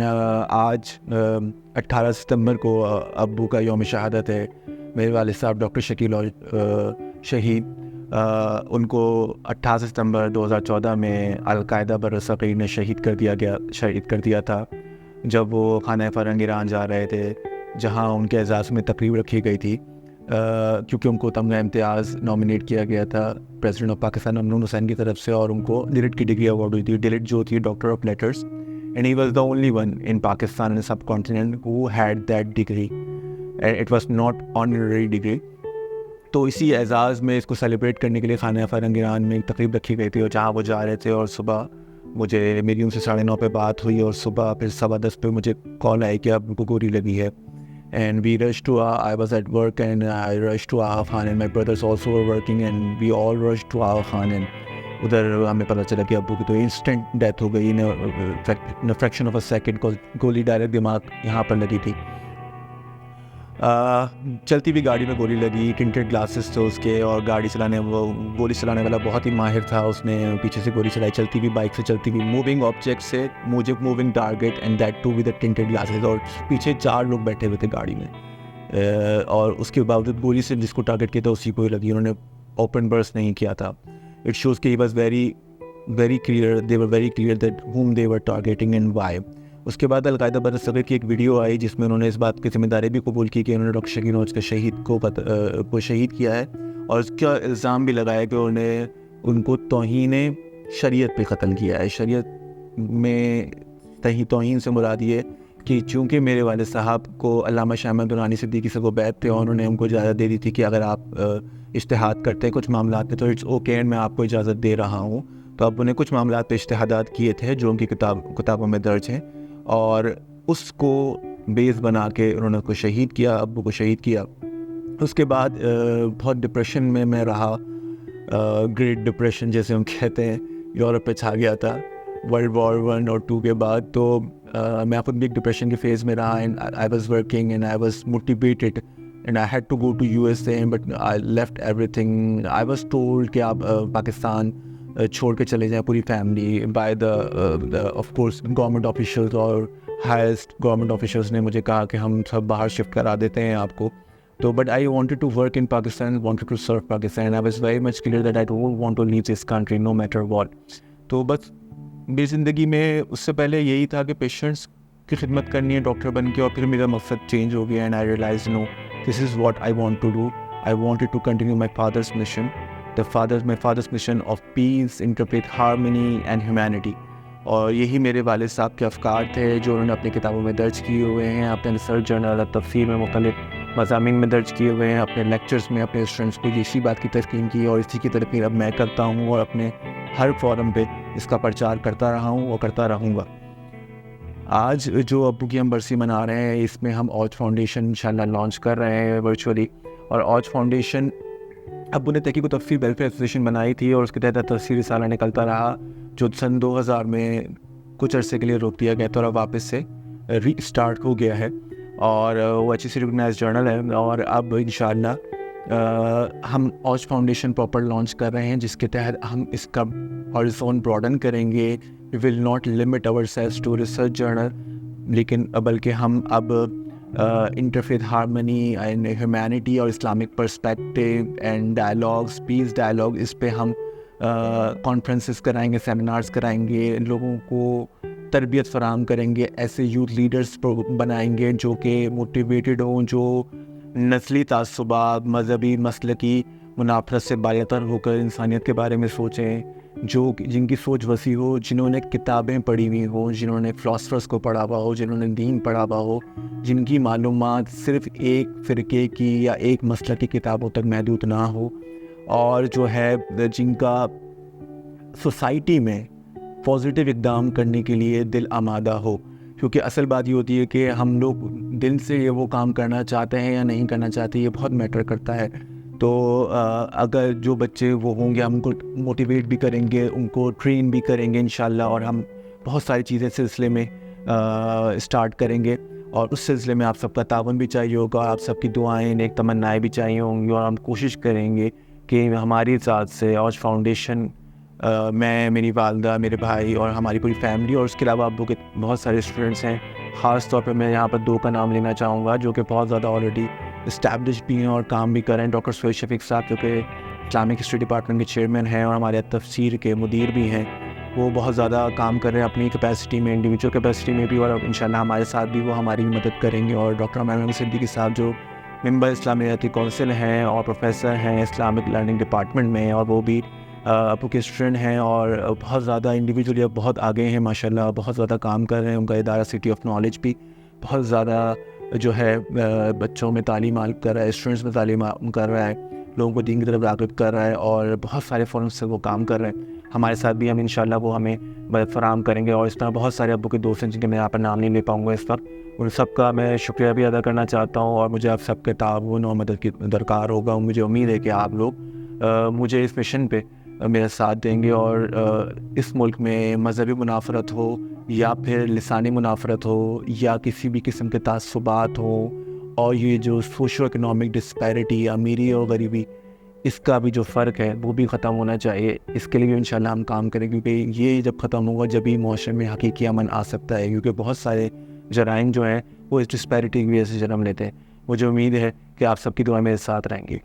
آج 18 ستمبر کو ابو کا یوم شہادت ہے. میرے والد صاحب ڈاکٹر شکیل شہید, ان کو 28 ستمبر 2014 میں القاعدہ برصغیر نے شہید کر دیا تھا جب وہ خانہ فرنگ ایران جا رہے تھے, جہاں ان کے اعزاز میں تقریب رکھی گئی تھی کیونکہ ان کو تمغہ امتیاز نامینیٹ کیا گیا تھا پریزیڈنٹ آف پاکستان ممنون حسین کی طرف سے, اور ان کو ڈیلٹ کی ڈگری اوارڈ ہوئی تھی. ڈیلٹ جو تھی doctor of letters, and he was the only one in Pakistan and subcontinent who had that degree, it was not honorary degree. تو اسی اعزاز میں اس کو سیلیبریٹ کرنے کے لیے خانہ فرنگ ایران میں ایک تقریب رکھی گئی تھی, اور جہاں وہ جا رہے تھے. اور صبح مجھے میری ان سے 9:30 پہ بات ہوئی, اور صبح پھر 10:15 پہ مجھے کال آئی کہ اب ان کو گولی لگی ہے. And we rushed to I was at work and I rushed to Aga Khan and my brothers also were working and we all rushed to Aga Khan and ادھر ہمیں پتہ چلا کہ ابو کی تو انسٹنٹ ڈیتھ ہو گئی, فریکشن آف اے سیکنڈ. گولی direct دماغ یہاں پر لگی تھی. چلتی ہوئی گاڑی میں گولی لگی, ٹنٹڈ گلاسز تھے اس کے, اور گاڑی گولی چلانے والا بہت ہی ماہر تھا, اس نے پیچھے سے گولی چلائی چلتی ہوئی بائک سے, چلتی ہوئی موونگ آبجیکٹ سے moving target and that too with tinted glasses, اور پیچھے 4 لوگ بیٹھے ہوئے تھے گاڑی میں, اور اس کے باوجود گولی سے جس کو ٹارگیٹ کیا تھا اسی کو ہی لگی. انہوں نے اوپن برس نہیں کیا تھا. اٹ شوز کہ he was very clear, they were very clear that whom they were targeting and why. اس کے بعد القاعدہ برصغیر کی ایک ویڈیو آئی جس میں انہوں نے اس بات کی ذمہ داری بھی قبول کی کہ انہوں نے ڈاکٹر شکیل کے شہید کو شہید کیا ہے, اور اس کا الزام بھی لگایا کہ انہوں نے ان کو توہین شریعت پہ قتل کیا ہے. شریعت میں توہین سے مراد یہ کہ چونکہ میرے والد صاحب کو علامہ شاہ محمود درانی صدیقی سے وہ بیعت تھے, اور انہوں نے ان کو اجازت دے دی تھی کہ اگر آپ اجتہاد کرتے ہیں کچھ معاملات میں تو اٹس اوکے اینڈ میں آپ کو اجازت دے رہا ہوں. تو اب انہیں کچھ معاملات پہ اجتہادات کیے تھے جو ان کی کتابوں میں درج ہیں, اور اس کو بیس بنا کے انہوں نے کو شہید کیا, ابو کو شہید کیا. اس کے بعد بہت ڈپریشن میں رہا, گریٹ ڈپریشن جیسے ہم کہتے ہیں, یورپ پہ چھا گیا تھا ورلڈ وار 1 اور 2 کے بعد. تو میں خود بھی ایک ڈپریشن کے فیز میں رہا, and I was working and I was motivated and I had to go to USA but I left everything. I was told کہ آپ پاکستان چھوڑ کے چلے جائیں پوری family by the of course government officials, اور ہائیسٹ گورنمنٹ آفیشلز نے مجھے کہا کہ ہم سب باہر شفٹ کرا دیتے ہیں آپ کو. تو but I wanted to work in Pakistan, wanted to serve Pakistan. I was very much clear that I don't want to leave this country no matter what. تو بس میری زندگی میں اس سے پہلے یہی تھا کہ پیشنٹس کی خدمت کرنی ہے ڈاکٹر بن کے, اور پھر میرا مقصد چینج ہو گیا and I realise now this is what I want to do. I wanted to continue my father's mission, my father's mission of peace, interpret harmony and humanity. اور یہی میرے والد صاحب کے افکار تھے جو انہوں نے اپنی کتابوں میں درج کیے ہوئے ہیں, اپنے ریسرچ جرنل تفسیر میں مختلف مضامین میں درج کیے ہوئے ہیں, اپنے لیکچرز میں اپنے اسٹوڈنٹس کو اسی بات کی تلقین کی, اور اسی کی تلقین اب میں کرتا ہوں, اور اپنے ہر فورم پہ اس کا پرچار کرتا رہا ہوں اور کرتا رہوں گا. آج جو ابو کی ہم برسی منا رہے ہیں, اس میں ہم اوج فاؤنڈیشن انشاءاللہ لانچ کر رہے ہیں ورچولی. اور اوج فاؤنڈیشن ابو نے تحقیق و تفسیر ویلفیئر ایسوسیشن بنائی تھی, اور اس کے تحت تفسیر رسالہ نکلتا رہا جو سن 2000 میں کچھ عرصے کے لیے روک دیا گیا تھا, اور اب واپس سے ری اسٹارٹ ہو گیا ہے, اور وہ HEC ریکگنائز جرنل ہے. اور اب انشاءاللہ ہم اوج فاؤنڈیشن پراپر لانچ کر رہے ہیں, جس کے تحت ہم اس کا ہارزون براڈن کریں گے. We will not limit ourselves to research journal, لیکن بلکہ ہم اب انٹرفیتھ ہارمنی اینڈ ہیومینٹی اور Islamic perspective and dialogues, peace dialogue, اس پہ ہم کانفرنسز کرائیں گے, سیمینارز کرائیں گے, لوگوں کو تربیت فراہم کریں گے, ایسے یوتھ لیڈرز بنائیں گے جو کہ موٹیویٹڈ ہوں, جو نسلی تعصبات, مذہبی مسلکی منافرت سے بالاتر ہو کر انسانیت کے بارے میں سوچیں, جن کی سوچ وسیع ہو, جنہوں نے کتابیں پڑھی ہوئی ہوں, جنہوں نے فلاسفرز کو پڑھا ہوا ہو, جنہوں نے دین پڑھا ہوا ہو, جن کی معلومات صرف ایک فرقے کی یا ایک مسلک کی کتابوں تک محدود نہ ہو, اور جو ہے جن کا سوسائٹی میں پازیٹیو اقدام کرنے کے لیے دل آمادہ ہو. کیونکہ اصل بات یہ ہوتی ہے کہ ہم لوگ دل سے یہ وہ کام کرنا چاہتے ہیں یا نہیں کرنا چاہتے, یہ بہت میٹر کرتا ہے. تو اگر جو بچے وہ ہوں گے, ہم ان کو موٹیویٹ بھی کریں گے, ان کو ٹرین بھی کریں گے انشاءاللہ, اور ہم بہت ساری چیزیں سلسلے میں اسٹارٹ کریں گے, اور اس سلسلے میں آپ سب کا تعاون بھی چاہیے ہوگا, آپ سب کی دعائیں, نیک تمنائیں بھی چاہیے ہوں گی, اور ہم کوشش کریں گے کہ ہماری ذات سے اوج فاؤنڈیشن میں، میری والدہ، میرے بھائی اور ہماری پوری فیملی، اور اس کے علاوہ ابو کے بہت سارے اسٹوڈنٹس ہیں. خاص طور پہ میں یہاں پر 2 کا نام لینا چاہوں گا جو کہ بہت زیادہ آلریڈی اسٹیبلش بھی ہیں اور کام بھی کر رہے ہیں. ڈاکٹر سہیل شفیق صاحب جو کہ اسلامک ہسٹری ڈپارٹمنٹ کے چیئرمین ہیں اور ہمارے تفسیر کے مدیر بھی ہیں. وہ بہت زیادہ کام کر رہے ہیں اپنی کیپیسٹی میں، انڈیویجول کیپیسٹی میں بھی، اور انشاءاللہ ہمارے ساتھ بھی وہ ہماری بھی مدد کریں گے. اور ڈاکٹر عمیر محمد صدیقی صاحب جو ممبر اسلامی ریاستی کونسل ہیں اور پروفیسر ہیں اسلامک لرننگ ڈپارٹمنٹ میں، اور وہ بھی ابو کے اسٹوڈنٹ ہیں اور بہت زیادہ انڈیویجولی اب بہت آگے ہیں ماشاءاللہ، بہت زیادہ کام کر رہے ہیں. ان کا ادارہ سٹی آف نالج بھی بہت زیادہ جو ہے بچوں میں تعلیم کر رہا ہے، اسٹوڈنٹس میں تعلیم کر رہا ہے، لوگوں کو دین کی طرف راغب کر رہا ہے، اور بہت سارے فورمز سے وہ کام کر رہے ہیں. ہمارے ساتھ بھی ہم انشاءاللہ وہ ہمیں مدد فراہم کریں گے. اور اس طرح بہت سارے ابو کے دوست ہیں جن کے میں یہاں پر نام نہیں لے پاؤں گا اس وقت. ان سب کا میں شکریہ بھی ادا کرنا چاہتا ہوں، اور مجھے آپ سب کے تعاون اور مدد کی درکار ہوگا. مجھے امید ہے کہ آپ لوگ مجھے اس مشن پہ میرا ساتھ دیں گے، اور اس ملک میں مذہبی منافرت ہو یا پھر لسانی منافرت ہو یا کسی بھی قسم کے تعصبات ہوں، اور یہ جو سوشو اکنامک ڈسپیرٹی، امیری اور غریبی، اس کا بھی جو فرق ہے وہ بھی ختم ہونا چاہیے. اس کے لیے بھی انشاءاللہ ہم کام کریں، کیونکہ یہ جب ختم ہوگا جبھی معاشرے میں حقیقی امن آ سکتا ہے. کیونکہ بہت سارے جرائم جو ہیں وہ اس ڈسپیرٹی کی وجہ سے جنم لیتے ہیں. مجھے امید ہے کہ آپ سب کی دعائیں میرے ساتھ رہیں گی.